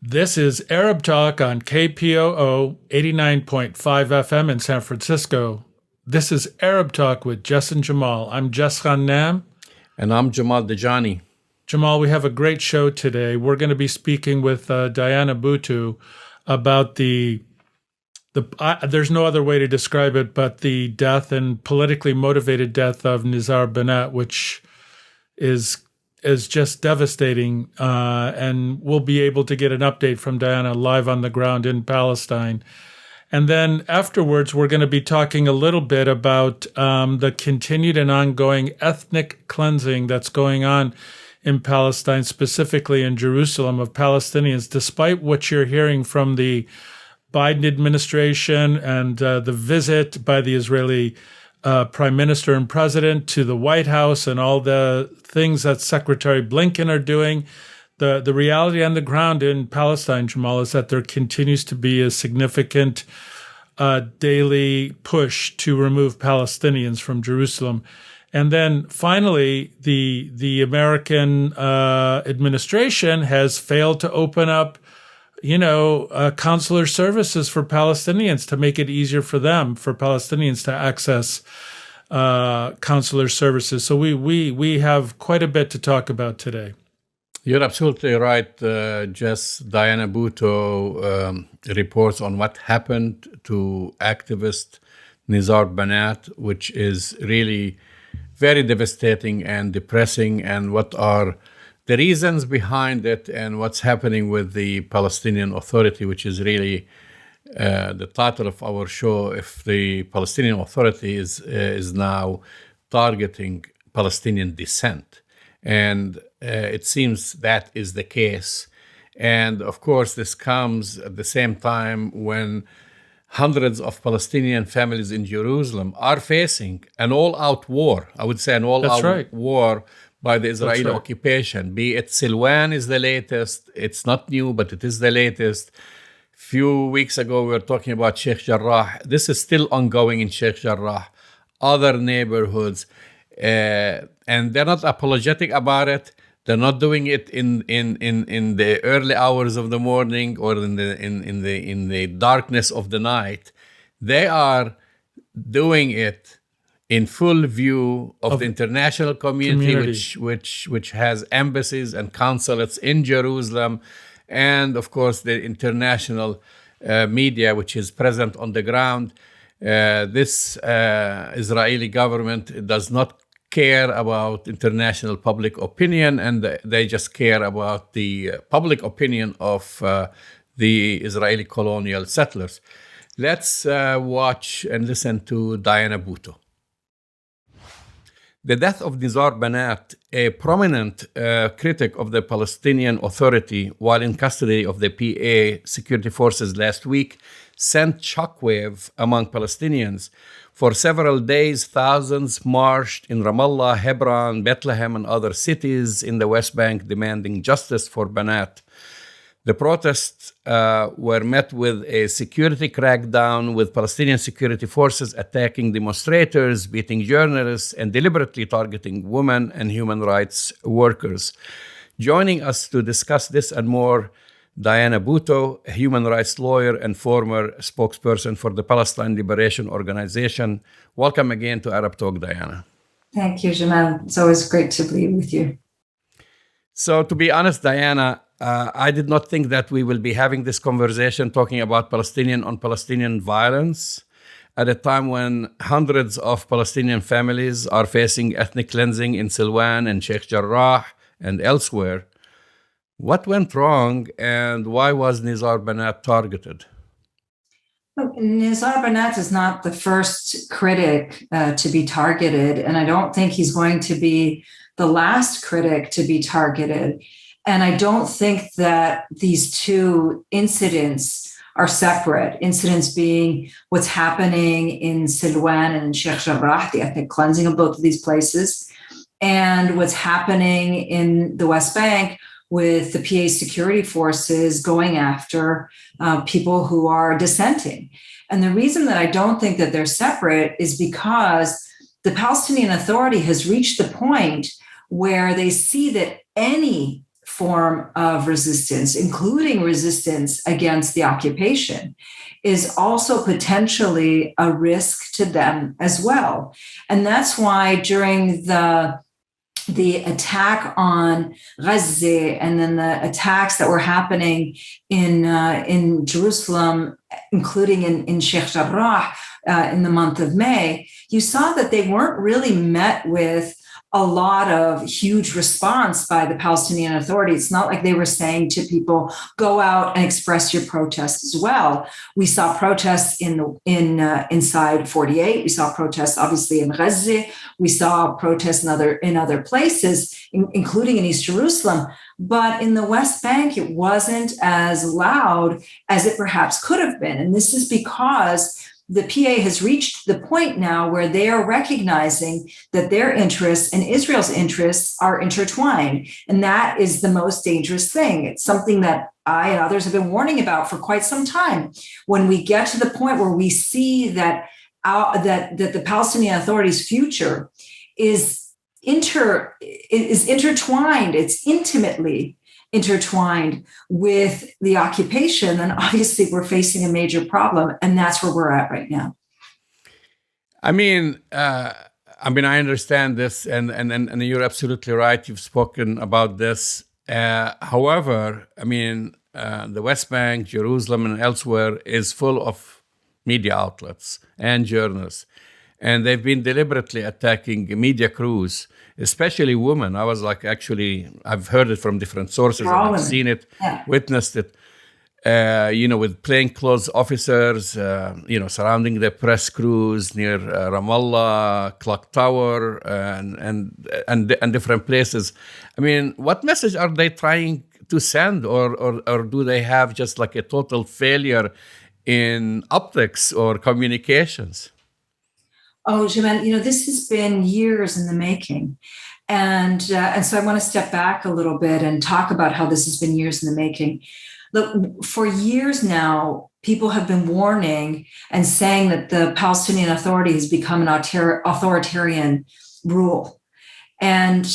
This is Arab Talk on KPOO 89.5 FM in San Francisco. This is Arab Talk with Jess and Jamal. I'm Jess Jamal. And I'm Jamal Dajani. Jamal, we have a great show today. We're going to be speaking with Diana Buttu about there's no other way to describe it, but the death and politically motivated death of Nizar Banat, which is just devastating, and we'll be able to get an update from Diana live on the ground in Palestine. And then afterwards, we're going to be talking a little bit about the continued and ongoing ethnic cleansing that's going on in Palestine, specifically in Jerusalem, of Palestinians, despite what you're hearing from the Biden administration and the visit by the Israeli Prime Minister and President to the White House and all the things that Secretary Blinken are doing. The reality on the ground in Palestine, Jamal, is that there continues to be a significant daily push to remove Palestinians from Jerusalem. And then finally, the American administration has failed to open up consular services for Palestinians to make it easier for Palestinians to access consular services. So we have quite a bit to talk about today. You're absolutely right, Jess. Diana Buttu reports on what happened to activist Nizar Banat, which is really very devastating and depressing, and what are the reasons behind it and what's happening with the Palestinian Authority, which is really the title of our show. If the Palestinian Authority is now targeting Palestinian dissent, and it seems that is the case. And of course, this comes at the same time when hundreds of Palestinian families in Jerusalem are facing an all-out war. I would say an all-out war by the Israeli occupation. Be it Silwan is the latest. It's not new, but it is the latest. Few weeks ago, we were talking about Sheikh Jarrah. This is still ongoing in Sheikh Jarrah, other neighborhoods. And they're not apologetic about it. They're not doing it in the early hours of the morning or in the darkness of the night. They are doing it in full view of the international community. Which has embassies and consulates in Jerusalem, and of course the international media, which is present on the ground. This Israeli government does not care about international public opinion, and they just care about the public opinion of the Israeli colonial settlers. Let's watch and listen to Diana Buttu. The death of Nizar Banat, a prominent critic of the Palestinian Authority while in custody of the PA security forces last week, sent shockwave among Palestinians. For several days, thousands marched in Ramallah, Hebron, Bethlehem, and other cities in the West Bank demanding justice for Banat. The protests were met with a security crackdown, with Palestinian security forces attacking demonstrators, beating journalists, and deliberately targeting women and human rights workers. Joining us to discuss this and more, Diana Buttu, a human rights lawyer and former spokesperson for the Palestine Liberation Organization. Welcome again to Arab Talk, Diana. Thank you, Jamal. It's always great to be with you. So, to be honest, Diana, I did not think that we will be having this conversation talking about Palestinian on Palestinian violence at a time when hundreds of Palestinian families are facing ethnic cleansing in Silwan and Sheikh Jarrah and elsewhere. What went wrong, and why was Nizar Banat targeted? Nizar Banat is not the first critic to be targeted, and I don't think he's going to be the last critic to be targeted. And I don't think that these two incidents are separate. Incidents being what's happening in Silwan and in Sheikh Jarrah, the ethnic cleansing of both of these places, and what's happening in the West Bank with the PA security forces going after people who are dissenting. And the reason that I don't think that they're separate is because the Palestinian Authority has reached the point where they see that any form of resistance, including resistance against the occupation, is also potentially a risk to them as well. And that's why during the attack on Gaza and then the attacks that were happening in Jerusalem, including in Sheikh Jarrah in the month of May, you saw that they weren't really met with a lot of huge response by the Palestinian Authority. It's not like they were saying to people, go out and express your protest as well. We saw protests inside 48. We saw protests, obviously, in Gaza. We saw protests in other places, including in East Jerusalem. But in the West Bank, it wasn't as loud as it perhaps could have been. And this is because the PA has reached the point now where they are recognizing that their interests and Israel's interests are intertwined. And that is the most dangerous thing. It's something that I and others have been warning about for quite some time. When we get to the point where we see that the Palestinian Authority's future is intertwined, it's intimately intertwined with the occupation, then obviously we're facing a major problem, and that's where we're at right now. I understand this, and you're absolutely right. You've spoken about this. However, the West Bank, Jerusalem, and elsewhere is full of media outlets and journalists, and they've been deliberately attacking media crews, especially women. I was like, I've heard it from different sources, and I've seen it, witnessed it, with plainclothes officers, surrounding the press crews near Ramallah, Clock Tower, and different places. What message are they trying to send, or do they have just like a total failure in optics or communications? Oh, Jamal, this has been years in the making. And so I want to step back a little bit and talk about how this has been years in the making. Look, for years now, people have been warning and saying that the Palestinian Authority has become an authoritarian rule. And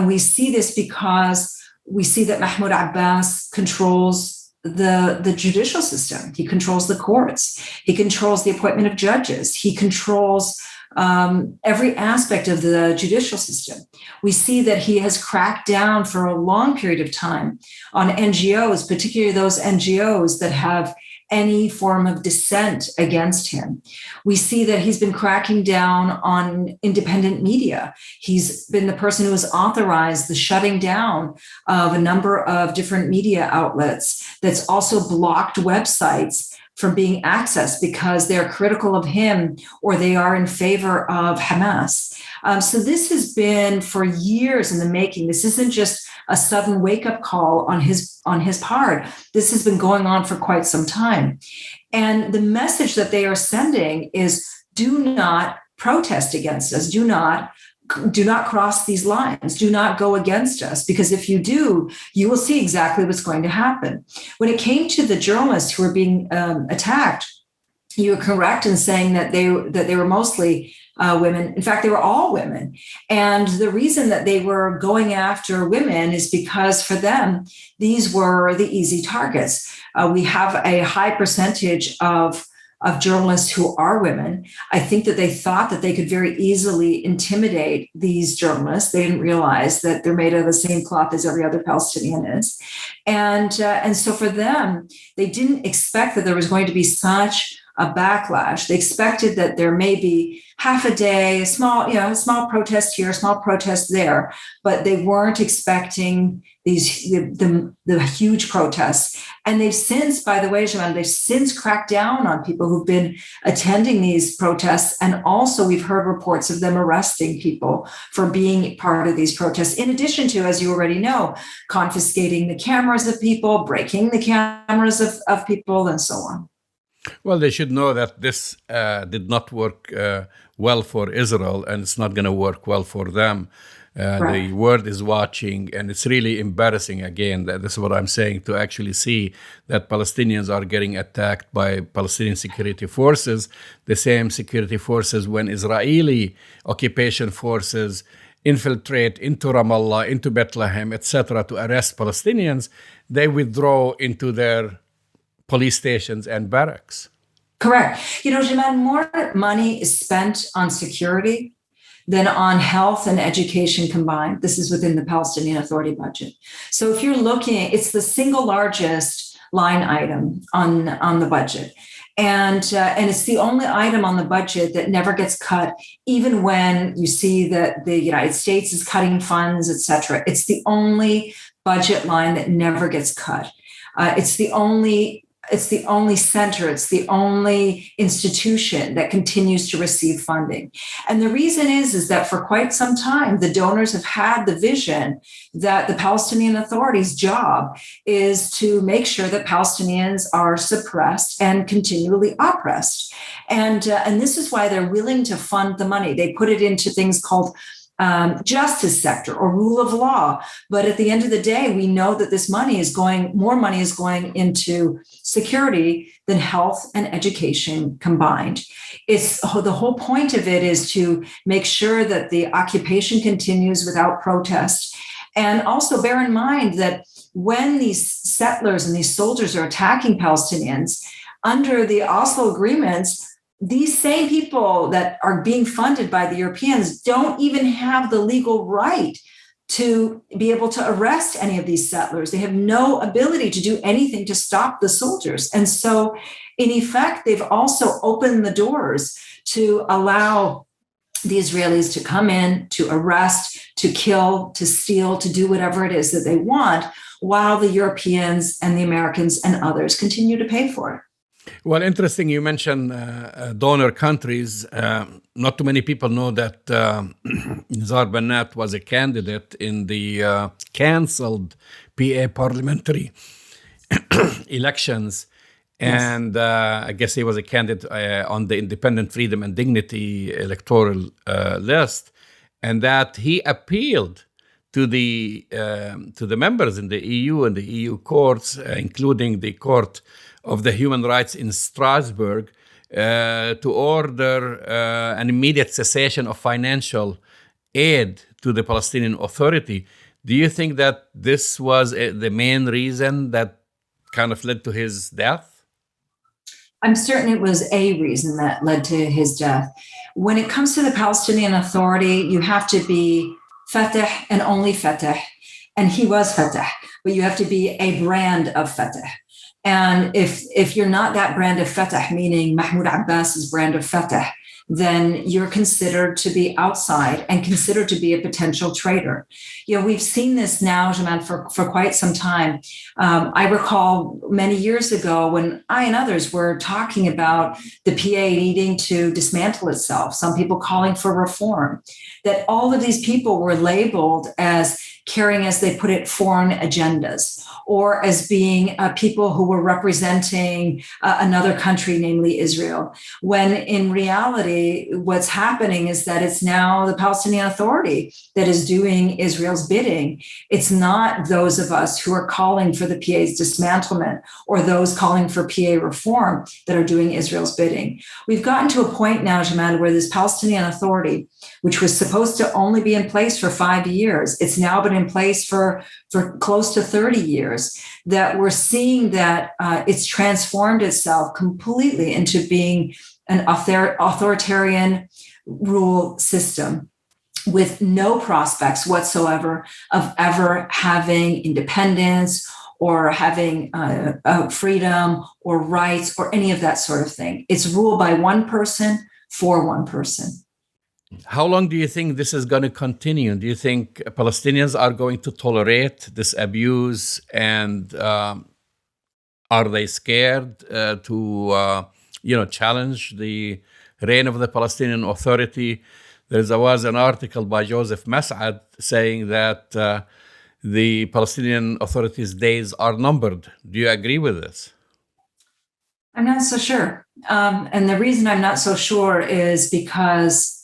we see this because we see that Mahmoud Abbas controls the judicial system. He controls the courts. He controls the appointment of judges. He controls every aspect of the judicial system. We see that he has cracked down for a long period of time on NGOs, particularly those NGOs that have any form of dissent against him. We see that he's been cracking down on independent media. He's been the person who has authorized the shutting down of a number of different media outlets, that's also blocked websites from being accessed because they're critical of him or they are in favor of Hamas. So this has been for years in the making. This isn't just a sudden wake-up call on his part. This has been going on for quite some time. And the message that they are sending is, do not protest against us. Do not cross these lines. Do not go against us, because if you do, you will see exactly what's going to happen. When it came to the journalists who were being attacked, you were correct in saying that they were mostly women. In fact, they were all women. And the reason that they were going after women is because for them, these were the easy targets. We have a high percentage of journalists who are women. I think that they thought that they could very easily intimidate these journalists. They didn't realize that they're made of the same cloth as every other Palestinian is. And so for them, they didn't expect that there was going to be such a backlash. They expected that there may be half a day, a small protest here, a small protest there, but they weren't expecting the huge protests. And they've since, by the way, Jamal, they've since cracked down on people who've been attending these protests. And also we've heard reports of them arresting people for being part of these protests, in addition to, as you already know, confiscating the cameras of people, breaking the cameras of people, and so on. Well, they should know that this did not work well for Israel, and it's not going to work well for them. Right. The world is watching, and it's really embarrassing, again, this is what I'm saying, to actually see that Palestinians are getting attacked by Palestinian security forces, the same security forces when Israeli occupation forces infiltrate into Ramallah, into Bethlehem, etc., to arrest Palestinians, they withdraw into their police stations and barracks. Correct. Jamal, more money is spent on security than on health and education combined. This is within the Palestinian Authority budget. So if you're looking, it's the single largest line item on the budget. And it's the only item on the budget that never gets cut, even when you see that the United States is cutting funds, et cetera. It's the only budget line that never gets cut. It's the only center, it's the only institution that continues to receive funding. And the reason is that for quite some time, the donors have had the vision that the Palestinian Authority's job is to make sure that Palestinians are suppressed and continually oppressed. And this is why they're willing to fund the money. They put it into things called justice sector or rule of law. But at the end of the day, we know that more money is going into security than health and education combined. It's the whole point of it is to make sure that the occupation continues without protest. And also bear in mind that when these settlers and these soldiers are attacking Palestinians under the Oslo agreements, these same people that are being funded by the Europeans don't even have the legal right to be able to arrest any of these settlers. They have no ability to do anything to stop the soldiers. And so, in effect, they've also opened the doors to allow the Israelis to come in, to arrest, to kill, to steal, to do whatever it is that they want, while the Europeans and the Americans and others continue to pay for it. Well, interesting. You mentioned donor countries. Not too many people know that Nizar Banat was a candidate in the canceled PA parliamentary elections. And I guess he was a candidate on the Independent Freedom and Dignity electoral list. And that he appealed to the members in the EU and the EU courts, including the Court of the Human Rights in Strasbourg, to order an immediate cessation of financial aid to the Palestinian Authority. Do you think that this was the main reason that kind of led to his death? I'm certain it was a reason that led to his death. When it comes to the Palestinian Authority, you have to be Fatah and only Fatah. And he was Fatah, but you have to be a brand of Fatah. And if you're not that brand of Fatah, meaning Mahmoud Abbas's brand of Fatah, then you're considered to be outside and considered to be a potential traitor. We've seen this now, Jamal, for quite some time. I recall many years ago when I and others were talking about the PA needing to dismantle itself, some people calling for reform, that all of these people were labeled as carrying, as they put it, foreign agendas, or as being people who were representing another country, namely Israel. When in reality, what's happening is that it's now the Palestinian Authority that is doing Israel's bidding. It's not those of us who are calling for the PA's dismantlement or those calling for PA reform that are doing Israel's bidding. We've gotten to a point now, Jamal, where this Palestinian Authority, which was supposed to only be in place for 5 years, it's now been in place for close to 30 years, that we're seeing that it's transformed itself completely into being an authoritarian rule system with no prospects whatsoever of ever having independence or having freedom or rights or any of that sort of thing. It's ruled by one person for one person. How long do you think this is going to continue? Do you think Palestinians are going to tolerate this abuse? And are they scared to challenge the reign of the Palestinian Authority? There was an article by Joseph Mas'ad saying that the Palestinian Authority's days are numbered. Do you agree with this? I'm not so sure. And the reason I'm not so sure is because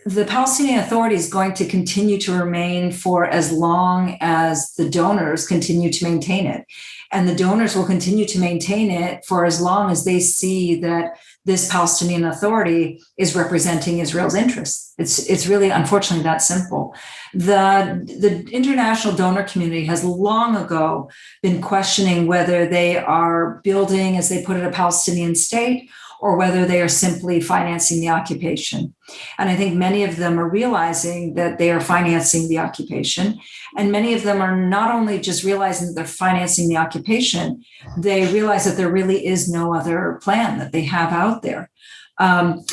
the Palestinian Authority is going to continue to remain for as long as the donors continue to maintain it. And the donors will continue to maintain it for as long as they see that this Palestinian Authority is representing Israel's interests. It's really, unfortunately, that simple. The international donor community has long ago been questioning whether they are building, as they put it, a Palestinian state, or whether they are simply financing the occupation. And I think many of them are realizing that they are financing the occupation. And many of them are not only just realizing that they're financing the occupation, they realize that there really is no other plan that they have out there. Jamal,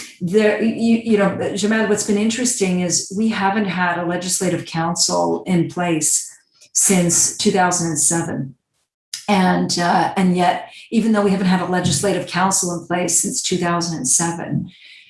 what's been interesting is we haven't had a legislative council in place since 2007. And yet, even though we haven't had a legislative council in place since 2007,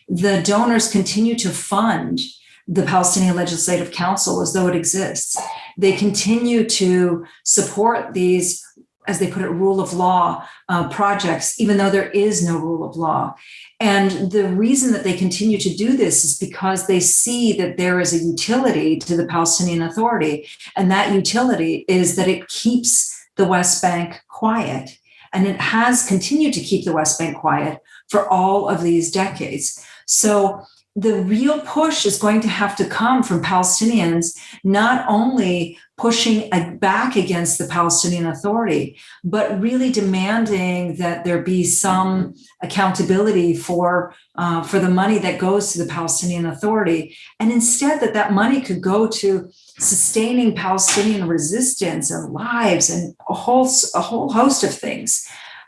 the donors continue to fund the Palestinian Legislative Council as though it exists. They continue to support these, as they put it, rule of law projects, even though there is no rule of law. And the reason that they continue to do this is because they see that there is a utility to the Palestinian Authority. And that utility is that it keeps the West Bank quiet. And it has continued to keep the West Bank quiet for all of these decades. So the real push is going to have to come from Palestinians, not only pushing back against the Palestinian Authority, but really demanding that there be some accountability for the money that goes to the Palestinian Authority. And instead that money could go to sustaining Palestinian resistance and lives and a whole host of things.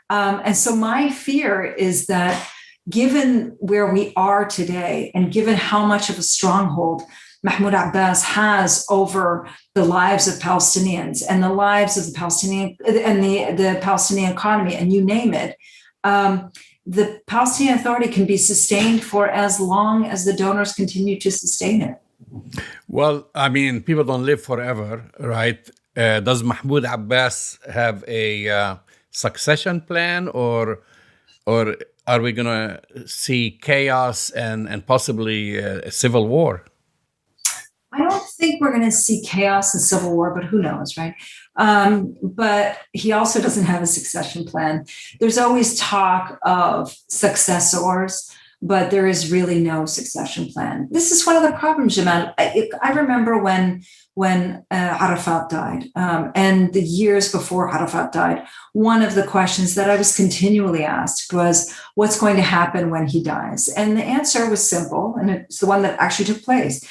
And so my fear is that given where we are today and given how much of a stronghold Mahmoud Abbas has over the lives of Palestinians and the lives of the Palestinian and the Palestinian economy, and you name it, the Palestinian Authority can be sustained for as long as the donors continue to sustain it. Well, I mean, people don't live forever, right? Does Mahmoud Abbas have a succession plan, or are we going to see chaos and possibly a civil war? I don't think we're going to see chaos and civil war, but who knows, right? But he also doesn't have a succession plan. There's always talk of successors, but there is really no succession plan. This is one of the problems, Jamal. I remember when Arafat died, and the years before Arafat died, one of the questions that I was continually asked was, what's going to happen when he dies? And the answer was simple, and it's the one that actually took place.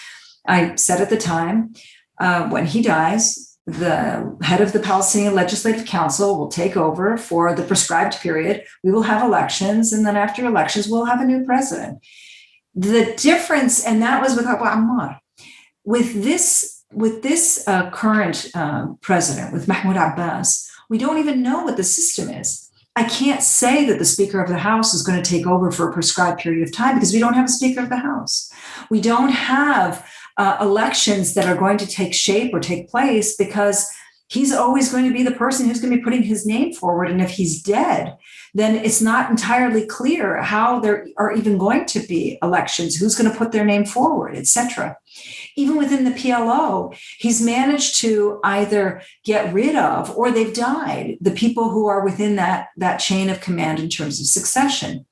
I said at the time, when he dies, the head of the Palestinian Legislative Council will take over for the prescribed period. We will have elections, and then after elections, we'll have a new president. The difference, and that was with Abu Ammar. With this current president, with Mahmoud Abbas, we don't even know what the system is. I can't say that the Speaker of the House is going to take over for a prescribed period of time because we don't have a Speaker of the House. We don't have elections that are going to take shape or take place because he's always going to be the person who's going to be putting his name forward. And if he's dead, then it's not entirely clear how there are even going to be elections, who's going to put their name forward, etc. Even within the PLO, he's managed to either get rid of, or they've died, the people who are within that chain of command in terms of succession.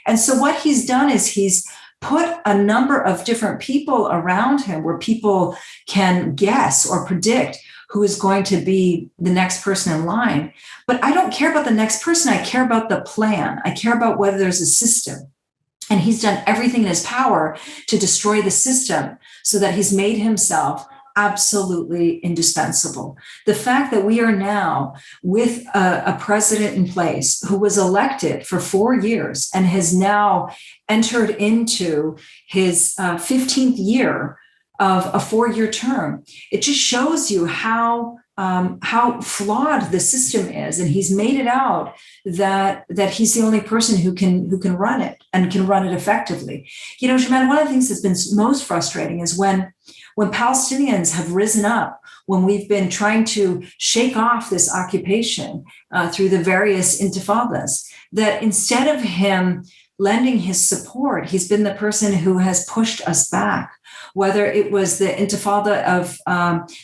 And so what he's done is he's put a number of different people around him where people can guess or predict who is going to be the next person in line. But I don't care about the next person. I care about the plan. I care about whether there's a system. And he's done everything in his power to destroy the system so that he's made himself absolutely indispensable. The fact that we are now with a president in place who was elected for 4 years and has now entered into his 15th year of a 4-year term, it just shows you how flawed the system is. And he's made it out that he's the only person who can run it and can run it effectively. You know, Jamal, one of the things that's been most frustrating is when Palestinians have risen up, when we've been trying to shake off this occupation through the various intifadas, that instead of him lending his support. He's been the person who has pushed us back, whether it was the intifada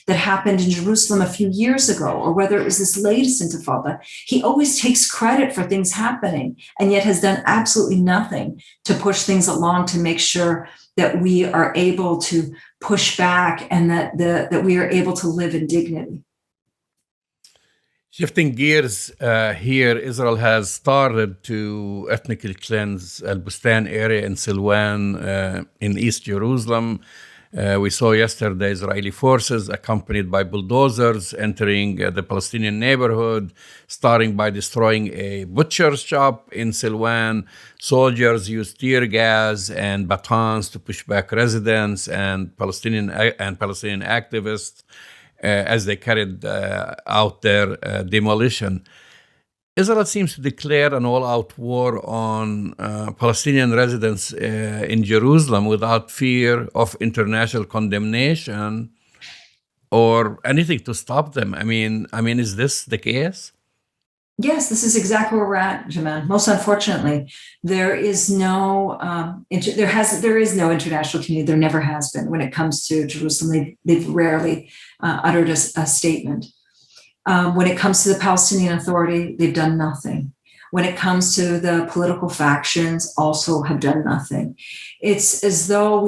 that happened in Jerusalem a few years ago, or whether it was this latest intifada. He always takes credit for things happening and yet has done absolutely nothing to push things along to make sure that we are able to push back and that we are able to live in dignity. Shifting gears here, Israel has started to ethnically cleanse Al Bustan area in Silwan in East Jerusalem. We saw yesterday Israeli forces accompanied by bulldozers entering the Palestinian neighborhood, starting by destroying a butcher's shop in Silwan. Soldiers used tear gas and batons to push back residents and Palestinian activists as they carried out their demolition. Israel seems to declare an all-out war on Palestinian residents in Jerusalem without fear of international condemnation or anything to stop them. I mean, is this the case? Yes, this is exactly where we're at, Jamal. Most unfortunately, there is no international community. There never has been when it comes to Jerusalem. They've rarely uttered a statement. When it comes to the Palestinian Authority, they've done nothing. When it comes to the political factions, also have done nothing. It's as though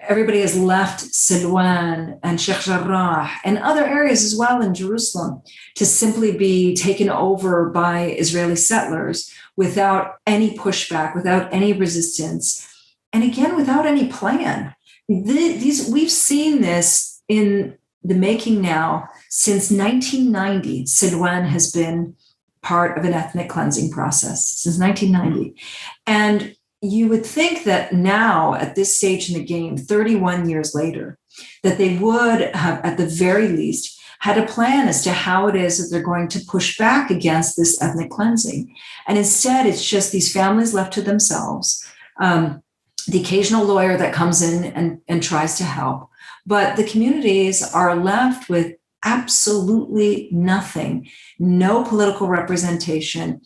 everybody has left Silwan and Sheikh Jarrah and other areas as well in Jerusalem to simply be taken over by Israeli settlers without any pushback, without any resistance, and again, without any plan. We've seen this in the making now. Since 1990, Silwan has been part of an ethnic cleansing process, since 1990. And you would think that now, at this stage in the game, 31 years later, that they would have, at the very least, had a plan as to how it is that they're going to push back against this ethnic cleansing. And instead, it's just these families left to themselves, the occasional lawyer that comes in and tries to help. But the communities are left with absolutely nothing, no political representation,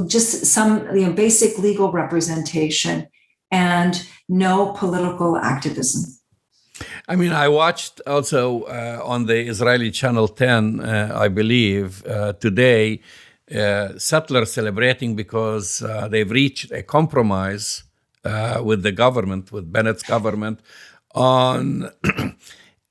just some basic legal representation, and no political activism. I mean, I watched also on the Israeli Channel 10, I believe, today, settlers celebrating because they've reached a compromise with the government, with Bennett's government, on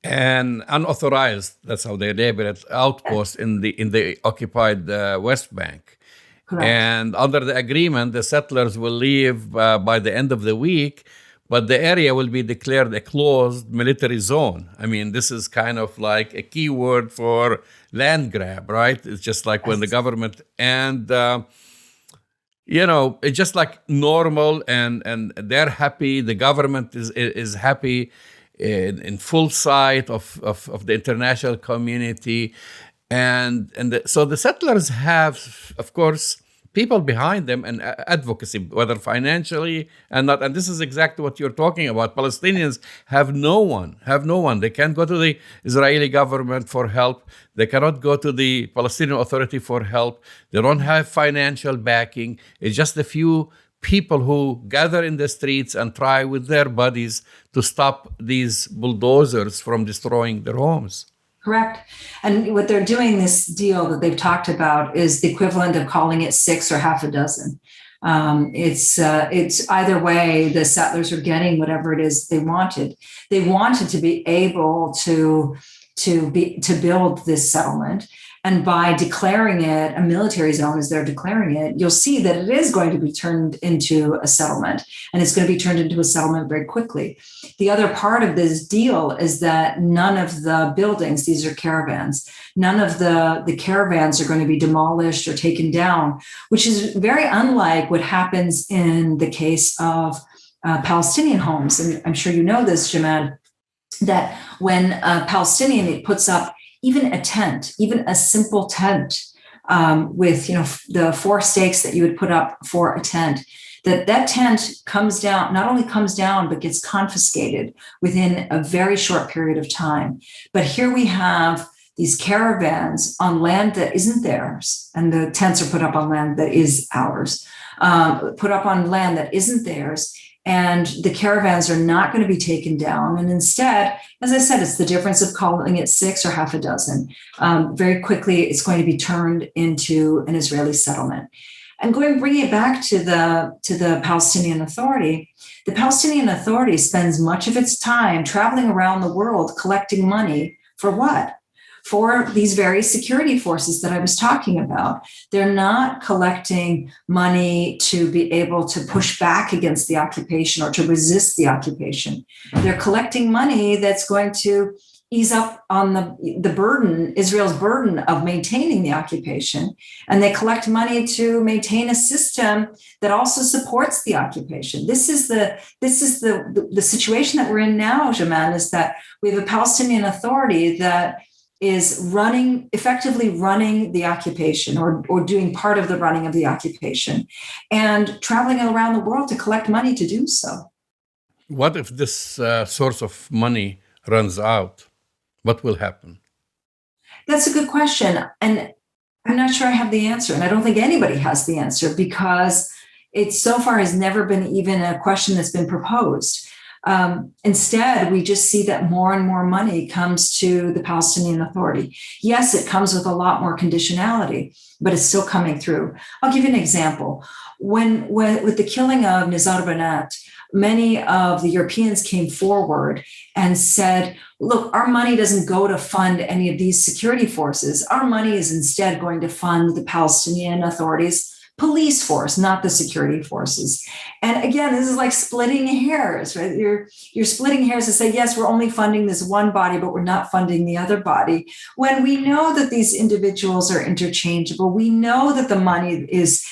an unauthorized, that's how they label it, outpost in the occupied West Bank. Correct. And under the agreement, the settlers will leave by the end of the week, but the area will be declared a closed military zone. I mean, this is kind of like a key word for land grab, right? It's just like when the government and, it's just like normal and they're happy. The government is happy in full sight of the international community. So the settlers have, of course, people behind them and advocacy, whether financially and not. And this is exactly what you're talking about. Palestinians have no one. They can't go to the Israeli government for help. They cannot go to the Palestinian Authority for help. They don't have financial backing. It's just a few people who gather in the streets and try with their bodies to stop these bulldozers from destroying their homes. Correct. And what they're doing, this deal that they've talked about, is the equivalent of calling it 6 or half a dozen. It's either way, the settlers are getting whatever it is they wanted. They wanted to be able to build this settlement. And by declaring it a military zone, as they're declaring it, you'll see that it is going to be turned into a settlement, and it's going to be turned into a settlement very quickly. The other part of this deal is that none of the buildings, these are caravans, none of the caravans are going to be demolished or taken down, which is very unlike what happens in the case of Palestinian homes. And I'm sure you know this, Jamal, that when a Palestinian puts up even a tent, even a simple tent with, the 4 stakes that you would put up for a tent, that tent comes down, not only comes down, but gets confiscated within a very short period of time. But here we have these caravans on land that isn't theirs, and the tents are put up on land that is ours, put up on land that isn't theirs, and the caravans are not going to be taken down. And instead, as I said, it's the difference of calling it 6 or half a dozen. Very quickly, it's going to be turned into an Israeli settlement. And bringing it back to the Palestinian Authority, the Palestinian Authority spends much of its time traveling around the world collecting money for what? For these very security forces that I was talking about. They're not collecting money to be able to push back against the occupation or to resist the occupation. They're collecting money that's going to ease up on the burden, Israel's burden of maintaining the occupation. And they collect money to maintain a system that also supports the occupation. This is the situation that we're in now, Jamal, is that we have a Palestinian Authority that is effectively running the occupation or doing part of the running of the occupation and traveling around the world to collect money to do so. What if this source of money runs out? What will happen? That's a good question. And I'm not sure I have the answer. And I don't think anybody has the answer because it so far has never been even a question that's been proposed. Instead, we just see that more and more money comes to the Palestinian Authority. Yes, it comes with a lot more conditionality, but it's still coming through. I'll give you an example. When with the killing of Nizar Banat, many of the Europeans came forward and said, look, our money doesn't go to fund any of these security forces. Our money is instead going to fund the Palestinian Authority's police force, not the security forces. And again, this is like splitting hairs, right? You're splitting hairs to say, yes, we're only funding this one body, but we're not funding the other body. When we know that these individuals are interchangeable, we know that the money is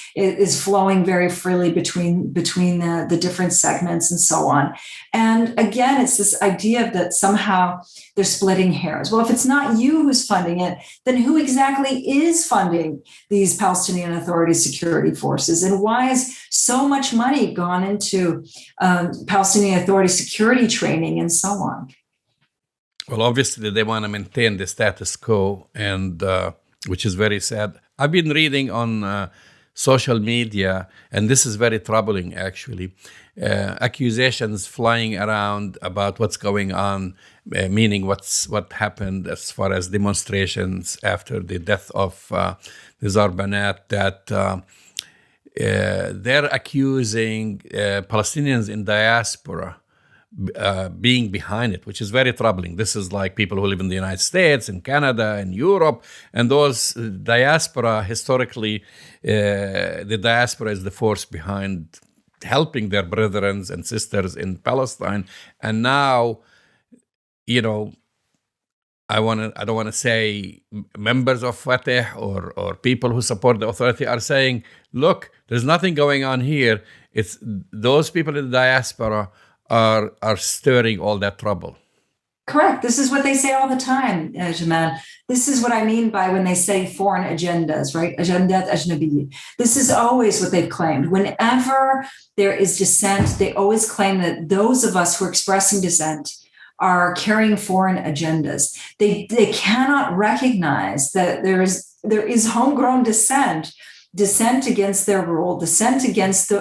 flowing very freely between the different segments and so on. And again, it's this idea that somehow they're splitting hairs. Well, if it's not you who's funding it, then who exactly is funding these Palestinian Authority security forces? And why is so much money gone into Palestinian Authority security training and so on? Well, obviously, they want to maintain the status quo, and which is very sad. I've been reading on social media, and this is very troubling, actually. Accusations flying around about what's going on, meaning what happened as far as demonstrations after the death of Nizar Banat, that they're accusing Palestinians in diaspora being behind it, which is very troubling. This is like people who live in the United States, in Canada, in Europe, and those diaspora, historically, the diaspora is the force behind helping their brethren and sisters in Palestine. And now, I don't want to say members of Fatah or people who support the authority are saying, look, there's nothing going on here. It's those people in the diaspora are stirring all that trouble. Correct. This is what they say all the time, Jamal. This is what I mean by when they say foreign agendas, right? Agendat ajnabi. This is always what they've claimed. Whenever there is dissent, they always claim that those of us who are expressing dissent are carrying foreign agendas. They cannot recognize that there is homegrown dissent against their rule, dissent against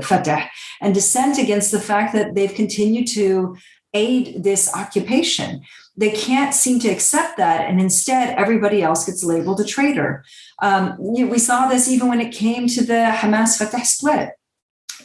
Fatah, and dissent against the fact that they've continued to aid this occupation. They can't seem to accept that, and instead everybody else gets labeled a traitor. We saw this even when it came to the Hamas-Fatah split.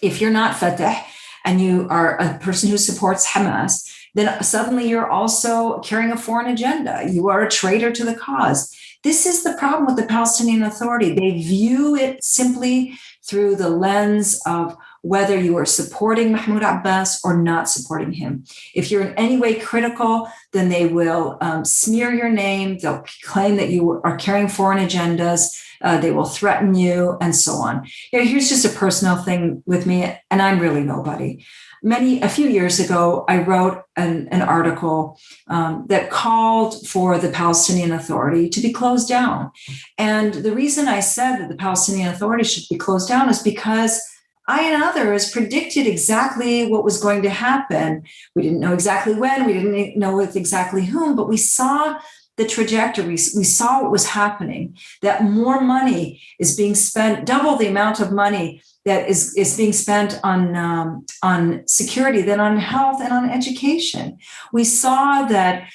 If you're not Fatah and you are a person who supports Hamas, then suddenly you're also carrying a foreign agenda. You are a traitor to the cause. This is the problem with the Palestinian Authority. They view it simply through the lens of whether you are supporting Mahmoud Abbas or not supporting him. If you're in any way critical, then they will smear your name. They'll claim that you are carrying foreign agendas. They will threaten you and so on. Here's just a personal thing with me, and I'm really nobody. A few years ago, I wrote an article that called for the Palestinian Authority to be closed down. And the reason I said that the Palestinian Authority should be closed down is because I and others predicted exactly what was going to happen. We didn't know exactly when, we didn't know with exactly whom, but we saw the trajectory. We saw what was happening, that more money is being spent, double the amount of money that is being spent on security than on health and on education. We saw that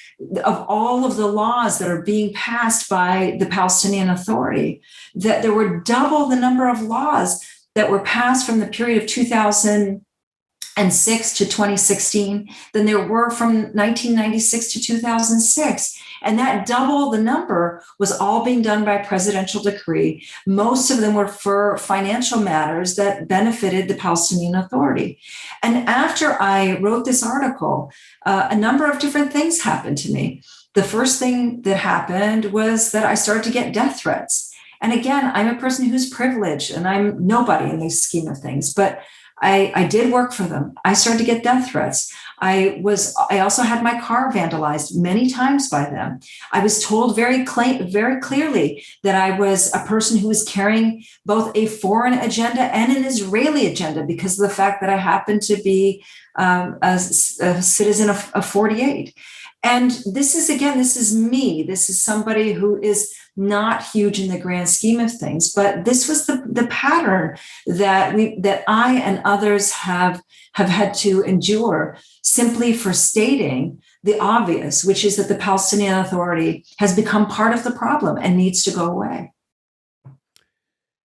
of all of the laws that are being passed by the Palestinian Authority, that there were double the number of laws that were passed from the period of 2006 to 2016 than there were from 1996 to 2006. And that double the number was all being done by presidential decree. Most of them were for financial matters that benefited the Palestinian Authority. And after I wrote this article, a number of different things happened to me. The first thing that happened was that I started to get death threats. And again, I'm a person who's privileged and I'm nobody in the scheme of things, but I did work for them. I started to get death threats. I also had my car vandalized many times by them. I was told very clearly that I was a person who was carrying both a foreign agenda and an Israeli agenda because of the fact that I happened to be a citizen of 48. And this is me. This is somebody who is not huge in the grand scheme of things, but this was the pattern that I and others have had to endure simply for stating the obvious, which is that the Palestinian Authority has become part of the problem and needs to go away.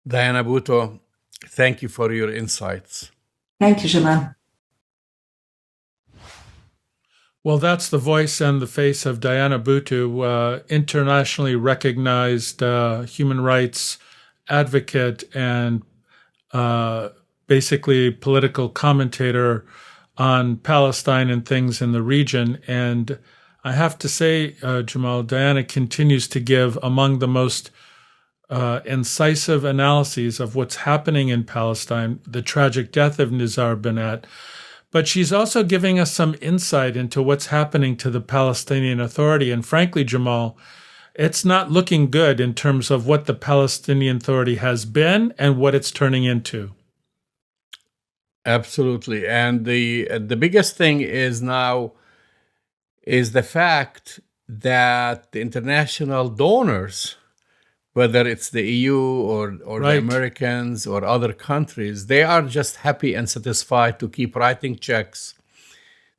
Diana Buttu, thank you for your insights. Thank you, Jamal. Well, that's the voice and the face of Diana Buttu, internationally recognized human rights advocate and basically political commentator on Palestine and things in the region. And I have to say, Jamal, Diana continues to give among the most incisive analyses of what's happening in Palestine, the tragic death of Nizar Banat. But she's also giving us some insight into what's happening to the Palestinian Authority. And frankly, Jamal, it's not looking good in terms of what the Palestinian Authority has been and what it's turning into. Absolutely. And the biggest thing is now is the fact that the international donors, whether it's the EU or Right. the Americans or other countries, they are just happy and satisfied to keep writing checks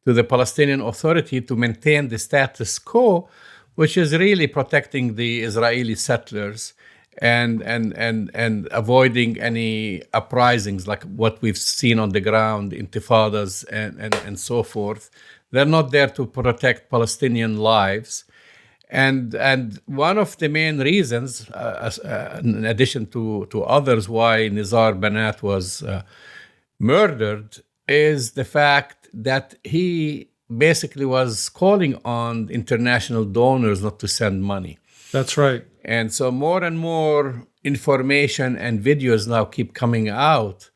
to the Palestinian Authority to maintain the status quo, which is really protecting the Israeli settlers and avoiding any uprisings like what we've seen on the ground, intifadas and so forth. They're not there to protect Palestinian lives. And one of the main reasons, in addition to others, why Nizar Banat was murdered is the fact that he basically was calling on international donors not to send money. That's right. And so more and more information and videos now keep coming out,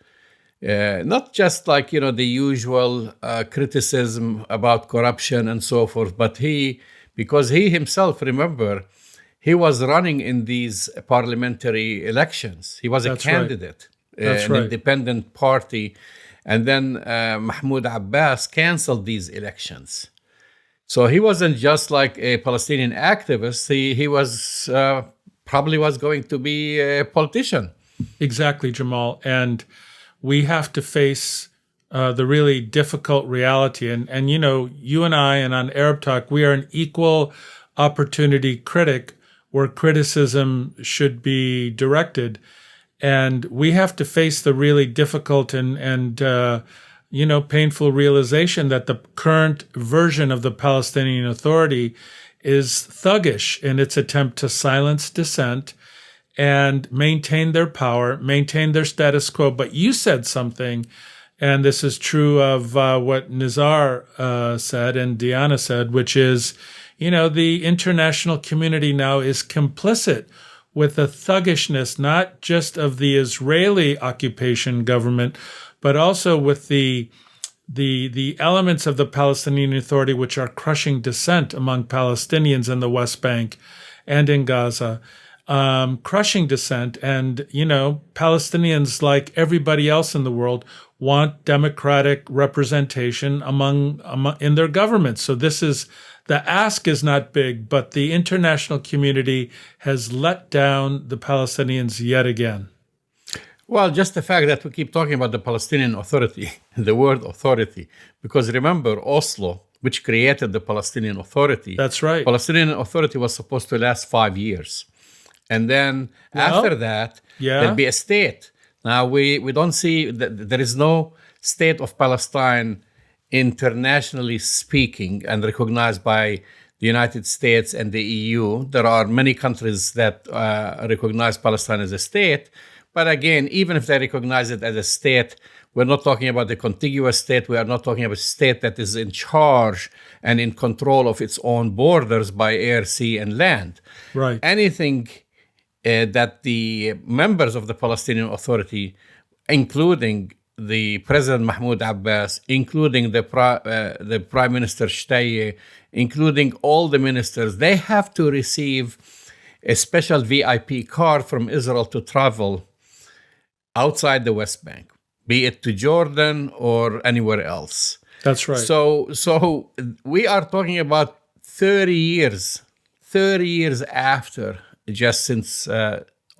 not just like, the usual criticism about corruption and so forth, but because he himself, remember, he was running in these parliamentary elections. He was That's a candidate, That's an right. independent party. And then Mahmoud Abbas canceled these elections. So he wasn't just like a Palestinian activist. He was probably was going to be a politician. Exactly, Jamal. And we have to face the really difficult reality. And you and I, and on Arab Talk, we are an equal opportunity critic where criticism should be directed. And we have to face the really difficult and painful realization that the current version of the Palestinian Authority is thuggish in its attempt to silence dissent and maintain their power, maintain their status quo. But you said something, and this is true of what Nizar said and Diana said, which is, the international community now is complicit with the thuggishness, not just of the Israeli occupation government, but also with the elements of the Palestinian Authority which are crushing dissent among Palestinians in the West Bank and in Gaza, crushing dissent. And, Palestinians, like everybody else in the world, want democratic representation among in their governments. So this is The ask is not big, but the international community has let down the Palestinians yet again. Well, just the fact that we keep talking about the Palestinian Authority, the word authority, because remember Oslo, which created the Palestinian Authority. That's right. Palestinian Authority was supposed to last 5 years. And then after that, there'll be a state. Now, we don't see, there is no state of Palestine internationally speaking and recognized by the United States and the EU. There are many countries that recognize Palestine as a state. But again, even if they recognize it as a state, we're not talking about the contiguous state. We are not talking about a state that is in charge and in control of its own borders by air, sea, and land. Right. Anything that the members of the Palestinian Authority, including the President Mahmoud Abbas, including the Prime Minister Shteye, including all the ministers, they have to receive a special VIP card from Israel to travel outside the West Bank, be it to Jordan or anywhere else. That's right. So we are talking about 30 years after, just since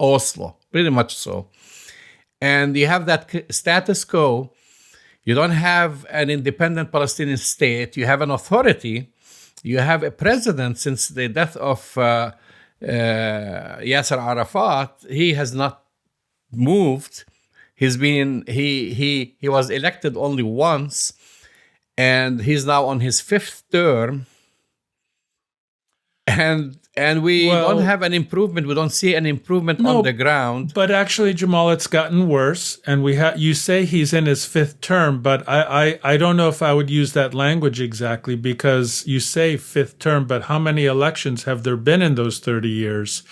Oslo, pretty much so. And you have that status quo. You don't have an independent Palestinian state. You have an authority. You have a president. Since the death of Yasser Arafat, he has not moved. He was elected only once, and he's now on his 5th term. And we don't have an improvement. We don't see an improvement on the ground. But actually, Jamal, it's gotten worse. And you say he's in his 5th term, but I don't know if I would use that language exactly, because you say 5th term, but how many elections have there been in those 30 years?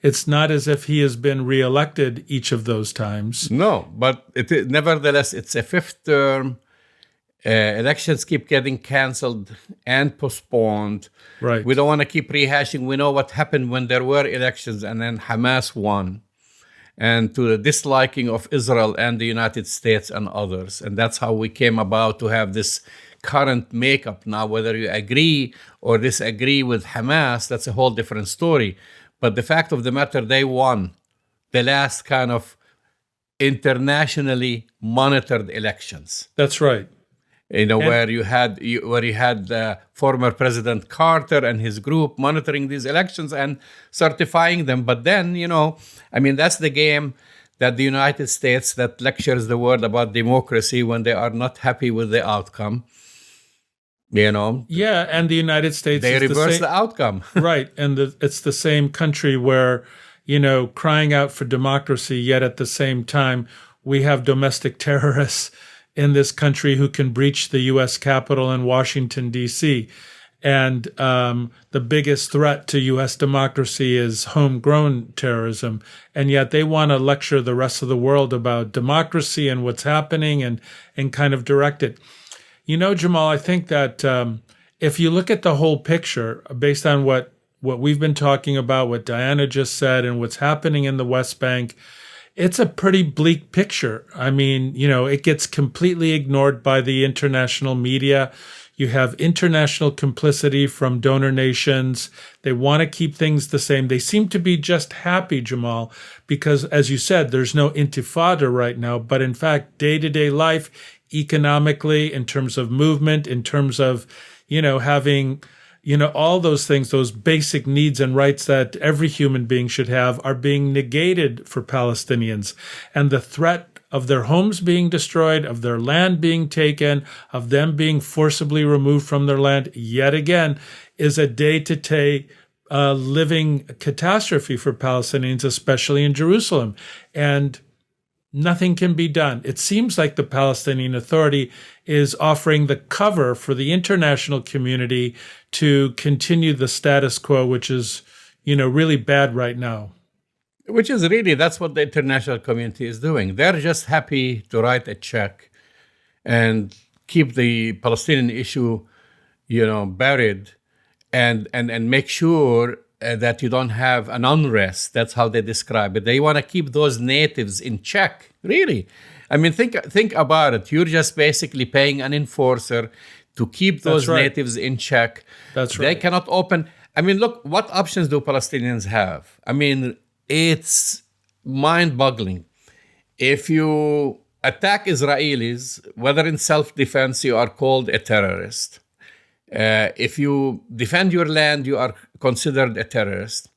It's not as if he has been reelected each of those times. No, but nevertheless, it's a 5th term. Elections keep getting canceled and postponed. Right. We don't want to keep rehashing. We know what happened when there were elections and then Hamas won, and to the disliking of Israel and the United States and others. And that's how we came about to have this current makeup now. Whether you agree or disagree with Hamas, that's a whole different story. But the fact of the matter, they won the last kind of internationally monitored elections. That's right. Where you had former President Carter and his group monitoring these elections and certifying them. But then, that's the game that the United States that lectures the world about democracy when they are not happy with the outcome. Yeah, and the United States they reverse the outcome. Right, and it's the same country where, crying out for democracy, yet at the same time we have domestic terrorists in this country who can breach the U.S. Capitol in Washington, D.C. And the biggest threat to U.S. democracy is homegrown terrorism. And yet they want to lecture the rest of the world about democracy and what's happening and kind of direct it. Jamal, I think that if you look at the whole picture, based on what we've been talking about, what Diana just said, and what's happening in the West Bank, it's a pretty bleak picture. I mean, it gets completely ignored by the international media. You have international complicity from donor nations. They want to keep things the same. They seem to be just happy, Jamal, because, as you said, there's no intifada right now. But in fact, day-to-day life, economically, in terms of movement, in terms of, having all those things, those basic needs and rights that every human being should have, are being negated for Palestinians. And the threat of their homes being destroyed, of their land being taken, of them being forcibly removed from their land, yet again, is a day-to-day living catastrophe for Palestinians, especially in Jerusalem. And nothing can be done. It seems like the Palestinian Authority is offering the cover for the international community to continue the status quo, which is, really bad right now. Which is really, that's what the international community is doing. They're just happy to write a check and keep the Palestinian issue, buried and make sure that you don't have an unrest. That's how they describe it. They want to keep those natives in check, really. I mean, think about it. You're just basically paying an enforcer to keep those right. natives in check. That's They right. cannot open. I mean, look, what options do Palestinians have? I mean, it's mind-boggling. If you attack Israelis, whether in self-defense, you are called a terrorist. If you defend your land, you are considered a terrorist.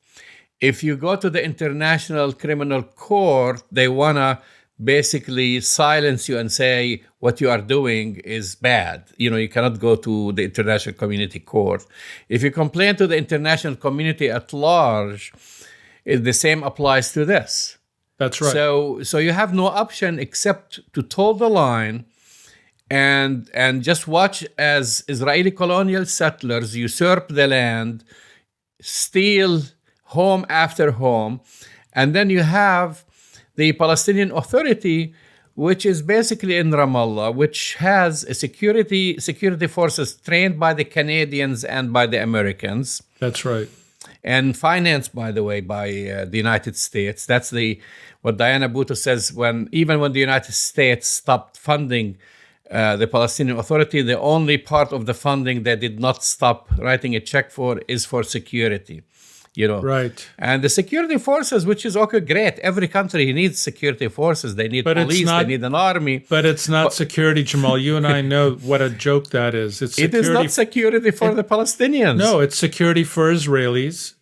If you go to the International Criminal Court, they want to basically silence you and say what you are doing is bad. You cannot go to the International Community Court. If you complain to the international community at large, the same applies to this. That's right. So you have no option except to toe the line and just watch as Israeli colonial settlers usurp the land, steal home after home, and then you have the Palestinian Authority, which is basically in Ramallah, which has a security forces trained by the Canadians and by the Americans. That's right. And financed, by the way, by the United States. That's what Diana Buttu says. Even when the United States stopped funding the Palestinian Authority, the only part of the funding they did not stop writing a check for is for security. Right. And the security forces, which is okay, great. Every country needs security forces. They need police. They need an army. But it's not security, Jamal. You and I know what a joke that is. It is not security for the Palestinians. No, it's security for Israelis,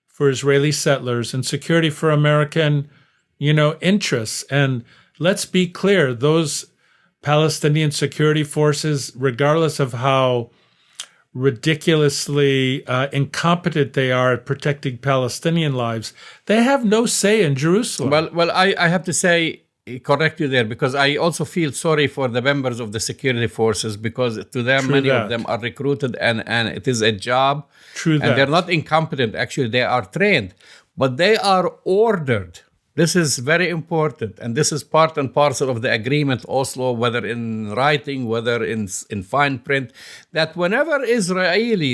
for Israeli settlers, and security for American, interests. And let's be clear, those Palestinian security forces, regardless of how ridiculously incompetent they are at protecting Palestinian lives, they have no say in Jerusalem. Well, I have to say, correct you there, because I also feel sorry for the members of the security forces, because to them, many of them are recruited and it is a job. True that. And they're not incompetent. Actually, they are trained, but they are ordered. This is very important, and this is part and parcel of the agreement, Oslo, whether in writing, whether in fine print, that whenever an Israeli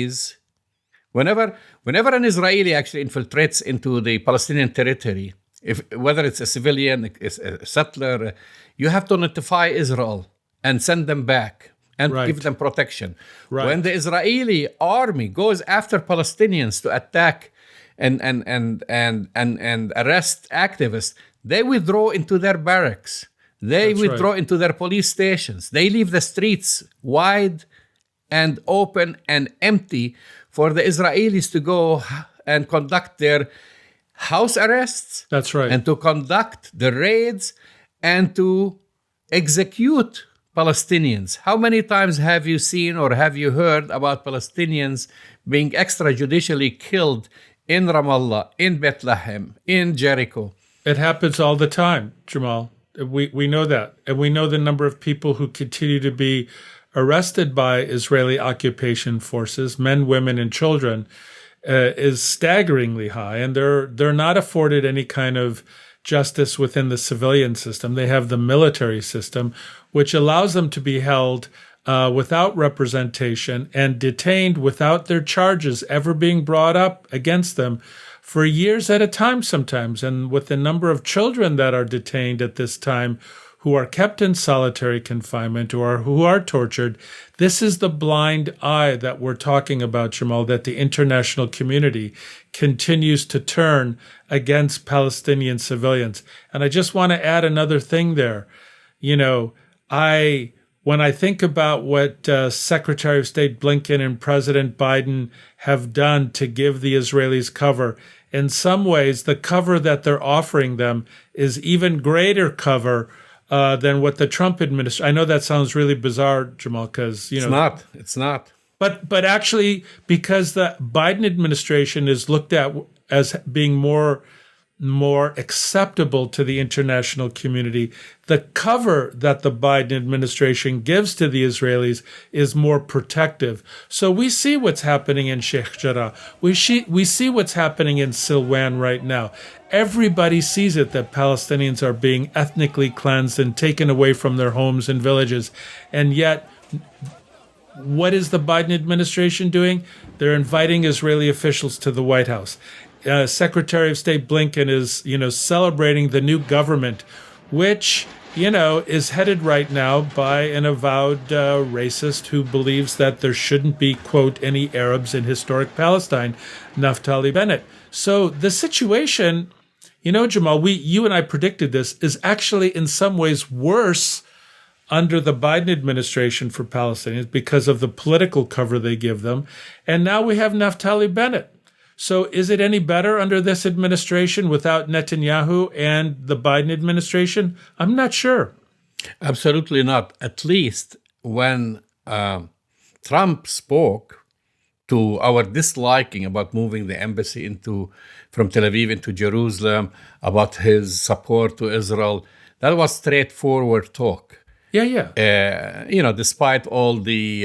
actually infiltrates into the Palestinian territory, whether it's a civilian, a settler, you have to notify Israel and send them back and give them protection. Right. When the Israeli army goes after Palestinians to attack and arrest activists, they withdraw into their barracks. They withdraw into their police stations. They leave the streets wide and open and empty for the Israelis to go and conduct their house arrests. That's right. And to conduct the raids and to execute Palestinians. How many times have you seen or have you heard about Palestinians being extrajudicially killed in Ramallah, in Bethlehem, in Jericho? It happens all the time, Jamal. We know that. And we know the number of people who continue to be arrested by Israeli occupation forces, men, women, and children, is staggeringly high. And they're not afforded any kind of justice within the civilian system. They have the military system, which allows them to be held without representation and detained without their charges ever being brought up against them for years at a time sometimes. And with the number of children that are detained at this time who are kept in solitary confinement or who are tortured, this is the blind eye that we're talking about, Jamal, that the international community continues to turn against Palestinian civilians. And I just want to add another thing there. When I think about what Secretary of State Blinken and President Biden have done to give the Israelis cover, in some ways, the cover that they're offering them is even greater cover than what the Trump administration. I know that sounds really bizarre, Jamal, because It's not. But actually, because the Biden administration is looked at as being more acceptable to the international community, the cover that the Biden administration gives to the Israelis is more protective. So we see what's happening in Sheikh Jarrah. We see what's happening in Silwan right now. Everybody sees it, that Palestinians are being ethnically cleansed and taken away from their homes and villages. And yet, what is the Biden administration doing? They're inviting Israeli officials to the White House. Secretary of State Blinken is, celebrating the new government, which is headed right now by an avowed racist who believes that there shouldn't be, quote, any Arabs in historic Palestine, Naftali Bennett. So the situation, Jamal, you and I predicted this, is actually in some ways worse under the Biden administration for Palestinians because of the political cover they give them. And now we have Naftali Bennett. So is it any better under this administration without Netanyahu and the Biden administration? I'm not sure. Absolutely not. At least when Trump spoke to our disliking about moving the embassy from Tel Aviv into Jerusalem, about his support to Israel, that was straightforward talk. Yeah. Despite all the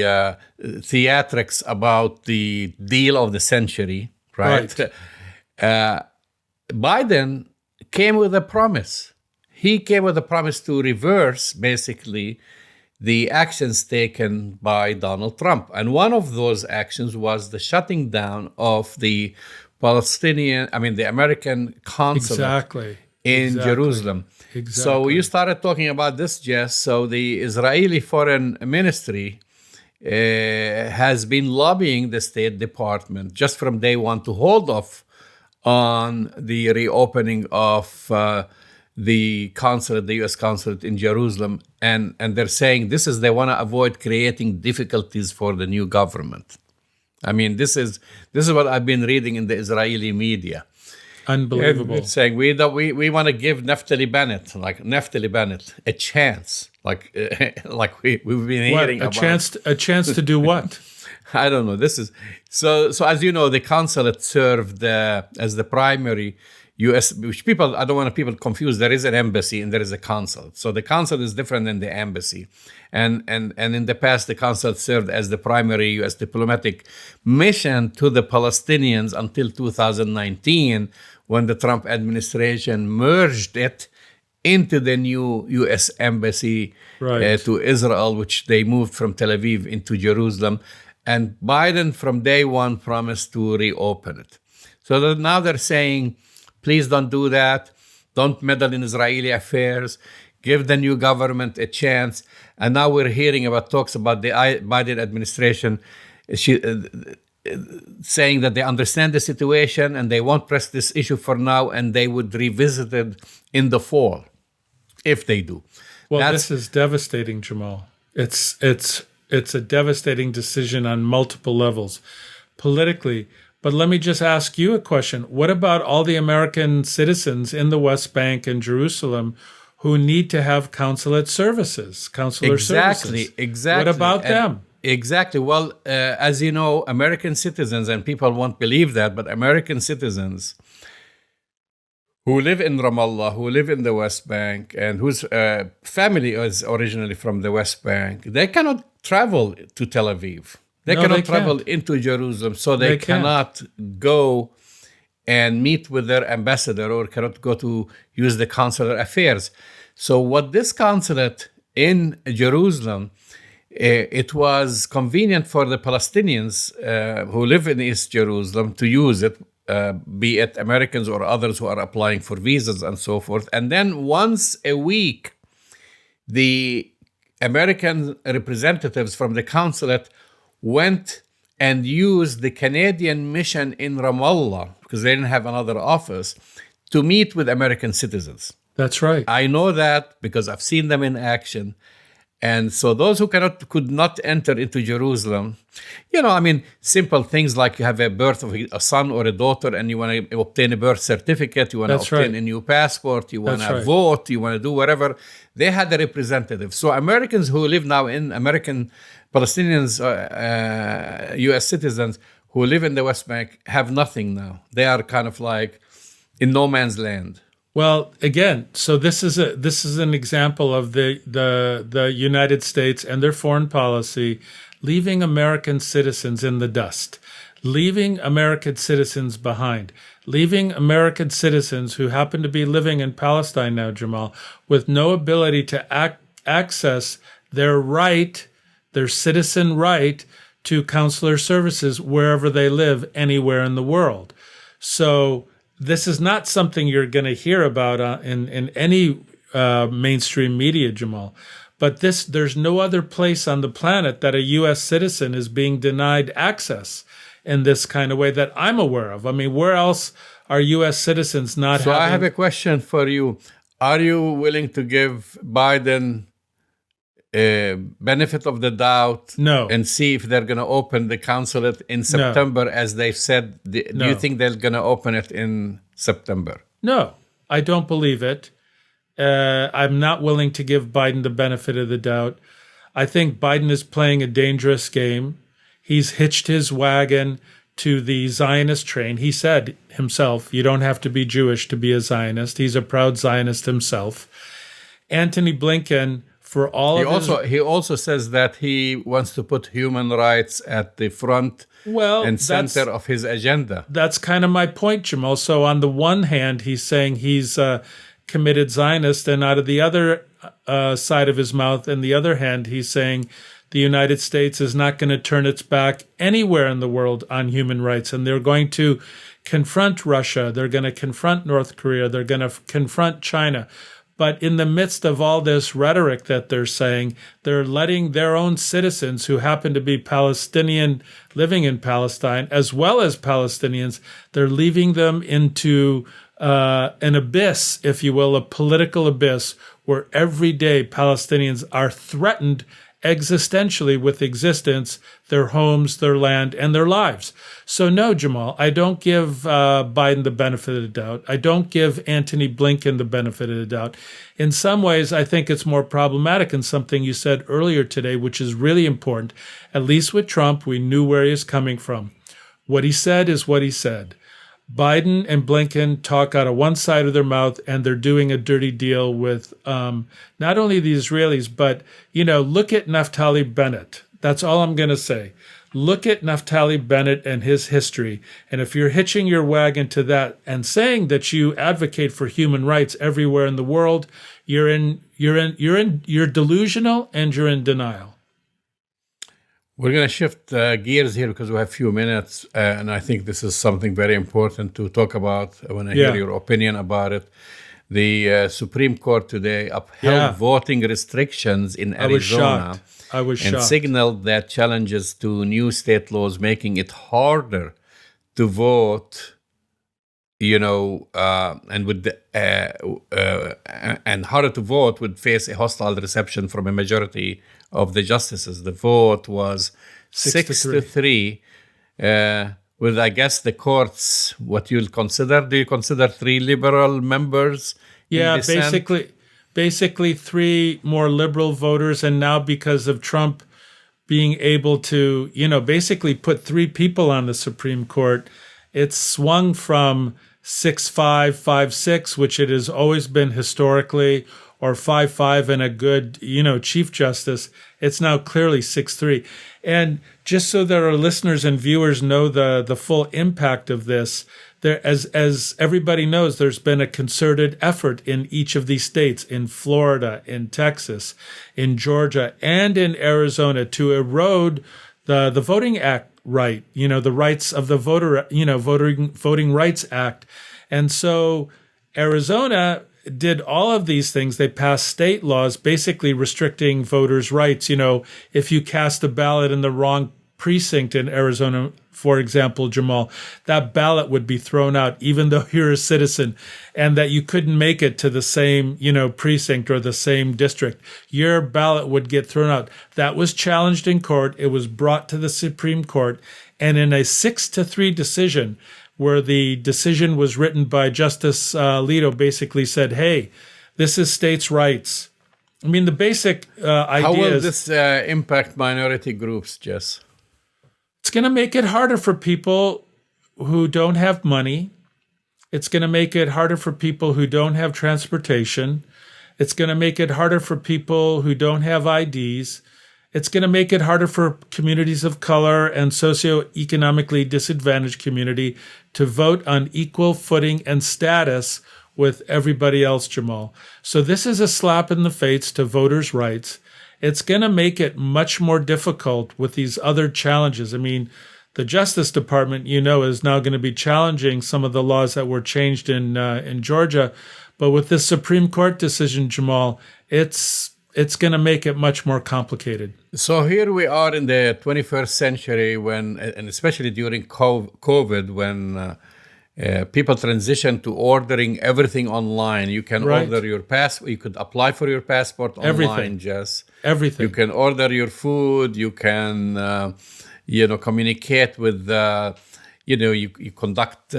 theatrics about the deal of the century, right? Biden came with a promise. He came with a promise to reverse, basically, the actions taken by Donald Trump. And one of those actions was the shutting down of the the American consulate in Jerusalem. Exactly. So you started talking about this, Jess. So the Israeli Foreign Ministry has been lobbying the State Department just from day one to hold off on the reopening of the consulate, the U.S. consulate in Jerusalem. And they're saying they want to avoid creating difficulties for the new government. I mean, this is what I've been reading in the Israeli media. Unbelievable. It's saying we want to give Naftali Bennett a chance, like we've been hearing about. A chance to do what? I don't know. This is so as you know, the consulate served as the primary U.S. which I don't want people confused. There is an embassy and there is a consulate. So the consulate is different than the embassy, and in the past the consulate served as the primary U.S. diplomatic mission to the Palestinians until 2019. When the Trump administration merged it into the new U.S. embassy to Israel, which they moved from Tel Aviv into Jerusalem. And Biden, from day one, promised to reopen it. So now they're saying, please don't do that. Don't meddle in Israeli affairs. Give the new government a chance. And now we're hearing about talks about the Biden administration saying that they understand the situation and they won't press this issue for now, and they would revisit it in the fall, if they do. Well, this is devastating, Jamal. It's a devastating decision on multiple levels, politically. But let me just ask you a question. What about all the American citizens in the West Bank and Jerusalem who need to have consular services? Exactly. What about them? Exactly. Well, as you know, American citizens, and people won't believe that, but American citizens who live in Ramallah, who live in the West Bank, and whose family is originally from the West Bank, they cannot travel to Tel Aviv. They cannot travel into Jerusalem, so they cannot go and meet with their ambassador or cannot go to use the consular affairs. So what this consulate in Jerusalem, it was convenient for the Palestinians who live in East Jerusalem to use it, be it Americans or others who are applying for visas and so forth. And then once a week, the American representatives from the consulate went and used the Canadian mission in Ramallah, because they didn't have another office, to meet with American citizens. That's right. I know that because I've seen them in action. And so those who could not enter into Jerusalem, simple things like you have a birth of a son or a daughter and you want to obtain a birth certificate, you want to obtain a new passport, you want to vote, you want to do whatever. They had a representative. So Americans who live now Palestinians, U.S. citizens who live in the West Bank have nothing now. They are kind of like in no man's land. Well, again, so this is an example of the United States and their foreign policy leaving American citizens in the dust, leaving American citizens behind, leaving American citizens who happen to be living in Palestine now, Jamal, with no ability to access their citizen right to consular services wherever they live, anywhere in the world. So this is not something you're going to hear about in any mainstream media, Jamal. But there's no other place on the planet that a U.S. citizen is being denied access in this kind of way that I'm aware of. I mean, where else are U.S. citizens not So having... I have a question for you. Are you willing to give Biden a benefit of the doubt? No. And see if they're going to open the consulate in September, as they've said? Do you think they're going to open it in September? No, I don't believe it. I'm not willing to give Biden the benefit of the doubt. I think Biden is playing a dangerous game. He's hitched his wagon to the Zionist train. He said himself, you don't have to be Jewish to be a Zionist. He's a proud Zionist himself. Antony Blinken, for all he also says that he wants to put human rights at the front and center of his agenda. That's kind of my point, Jamal. So on the one hand, he's saying he's committed Zionist, and out of the other side of his mouth, and the other hand, he's saying the United States is not going to turn its back anywhere in the world on human rights, and they're going to confront Russia, they're going to confront North Korea, they're going to confront China. But in the midst of all this rhetoric that they're saying, they're letting their own citizens who happen to be Palestinian living in Palestine, as well as Palestinians, they're leaving them into an abyss, if you will, a political abyss, where every day Palestinians are threatened existentially with existence, their homes, their land, and their lives. So no, Jamal, I don't give Biden the benefit of the doubt. I don't give Antony Blinken the benefit of the doubt. In some ways, I think it's more problematic, and something you said earlier today, which is really important. At least with Trump, we knew where he was coming from. What he said is what he said. Biden and Blinken talk out of one side of their mouth, and they're doing a dirty deal with not only the Israelis, but, look at Naftali Bennett. That's all I'm going to say. Look at Naftali Bennett and his history. And if you're hitching your wagon to that and saying that you advocate for human rights everywhere in the world, you're delusional and you're in denial. We're going to shift gears here because we have a few minutes, and I think this is something very important to talk about. I want to hear your opinion about it. The Supreme Court today upheld voting restrictions in Arizona. I was and shocked. Signaled that challenges to new state laws making it harder to vote, and harder to vote would face a hostile reception from a majority of the justices. The vote was 6-3, with, I guess, the courts, what you'll consider. Do you consider 3 liberal members? Yeah, in dissent? basically 3 more liberal voters, and now because of Trump being able to, basically put 3 people on the Supreme Court, it's swung from 6-5, 5-6, which it has always been historically, or 5-5 and a good, Chief Justice. It's now clearly 6-3. And just so that our listeners and viewers know the full impact of this, there, as everybody knows, there's been a concerted effort in each of these states, in Florida, in Texas, in Georgia, and in Arizona, to erode the Voting Act right, the rights of the voter, Voting Rights Act. And so Arizona did all of these things. They passed state laws basically restricting voters' rights. If you cast a ballot in the wrong precinct in Arizona, for example, Jamal, that ballot would be thrown out, even though you're a citizen, and that you couldn't make it to the same, precinct or the same district. Your ballot would get thrown out. That was challenged in court. It was brought to the Supreme Court, and in a 6-3 decision, where the decision was written by Justice Alito, basically said, hey, this is states' rights. I mean, the basic idea How will is, this impact minority groups, Jess? it's going to make it harder for people who don't have money. It's going to make it harder for people who don't have transportation. It's going to make it harder for people who don't have IDs. It's going to make it harder for communities of color and socioeconomically disadvantaged community to vote on equal footing and status with everybody else, Jamal. So this is a slap in the face to voters' rights. It's going to make it much more difficult with these other challenges. I mean, the Justice Department, is now going to be challenging some of the laws that were changed in Georgia. But with this Supreme Court decision, Jamal, it's going to make it much more complicated. So here we are in the 21st century when, and especially during COVID, when people transition to ordering everything online. You can order your passport. You could apply for your passport online, Jess. Everything. You can order your food. You can, communicate with, you conduct,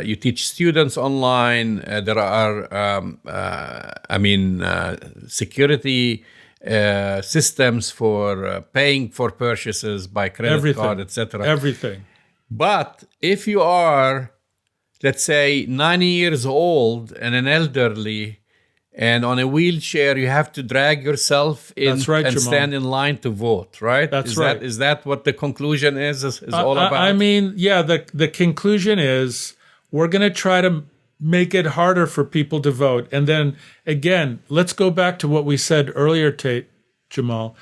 you teach students online. There are, security systems for paying for purchases by credit card, etc. Everything. But if you are, let's say, 90 years old and an elderly and on a wheelchair, you have to drag yourself in and Jamal. stand in line to vote, right? That's right. Is that what the conclusion is all about? I mean, yeah, the conclusion is we're going to try to make it harder for people to vote. And then, again, let's go back to what we said earlier, Jamal.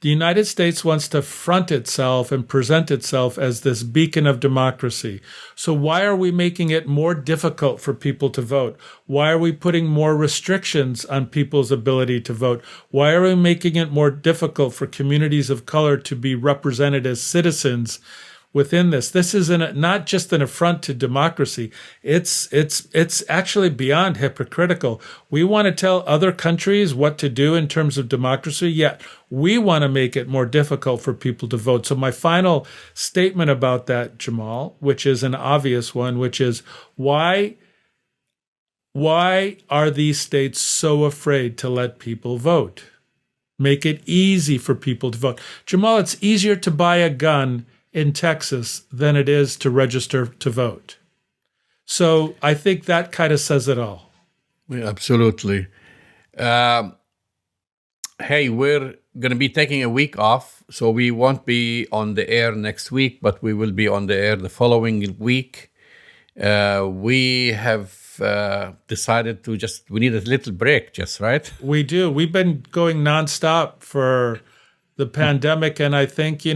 The United States wants to front itself and present itself as this beacon of democracy. So why are we making it more difficult for people to vote? Why are we putting more restrictions on people's ability to vote? Why are we making it more difficult for communities of color to be represented as citizens within this? This is not just an affront to democracy. It's actually beyond hypocritical. We want to tell other countries what to do in terms of democracy, yet we want to make it more difficult for people to vote. So my final statement about that, Jamal, which is an obvious one, which is why are these states so afraid to let people vote? Make it easy for people to vote. Jamal, it's easier to buy a gun in Texas than it is to register to vote. So I think that kind of says it all. Yeah, absolutely. Hey, we're going to be taking a week off, so we won't be on the air next week, but we will be on the air the following week. We have decided we need a little break, Jess, right? We do. We've been going nonstop for the pandemic, and I think,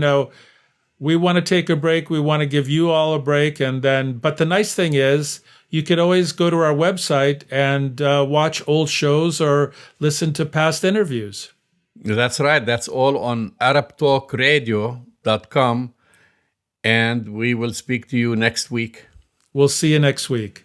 we want to take a break. We want to give you all a break. But the nice thing is you could always go to our website and watch old shows or listen to past interviews. That's right. That's all on ArabTalkRadio.com. And we will speak to you next week. We'll see you next week.